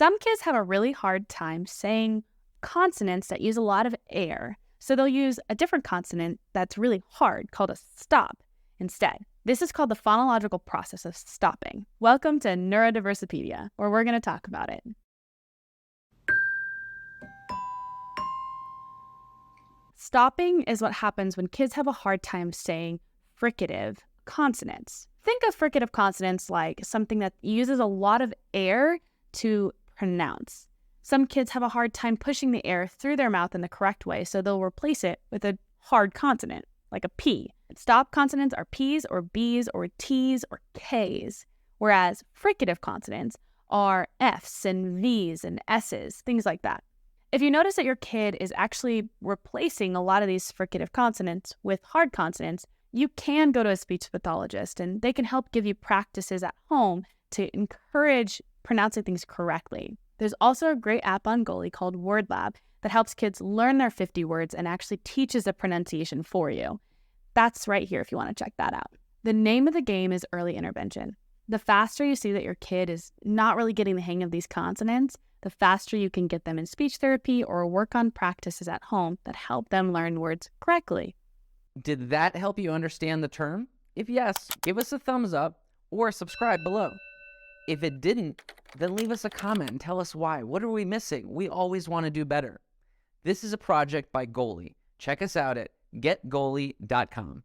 Some kids have a really hard time saying consonants that use a lot of air, so they'll use a different consonant that's really hard called a stop instead. This is called the phonological process of stopping. Welcome to Neurodiversipedia, where we're going to talk about it. Stopping is what happens when kids have a hard time saying fricative consonants. Think of fricative consonants like something that uses a lot of air to pronounce. Some kids have a hard time pushing the air through their mouth in the correct way, so they'll replace it with a hard consonant, like a P. Stop consonants are P's or B's or T's or K's, whereas fricative consonants are F's and V's and S's, things like that. If you notice that your kid is actually replacing a lot of these fricative consonants with hard consonants, you can go to a speech pathologist and they can help give you practices at home to encourage pronouncing things correctly. There's also a great app on Goalie called WordLab that helps kids learn their 50 words and actually teaches the pronunciation for you. That's right here if you want to check that out. The name of the game is early intervention. The faster you see that your kid is not really getting the hang of these consonants, the faster you can get them in speech therapy or work on practices at home that help them learn words correctly. Did that help you understand the term? If yes, give us a thumbs up or subscribe below. If it didn't, then leave us a comment and tell us why. What are we missing? We always want to do better. This is a project by Goalie. Check us out at getgoalie.com.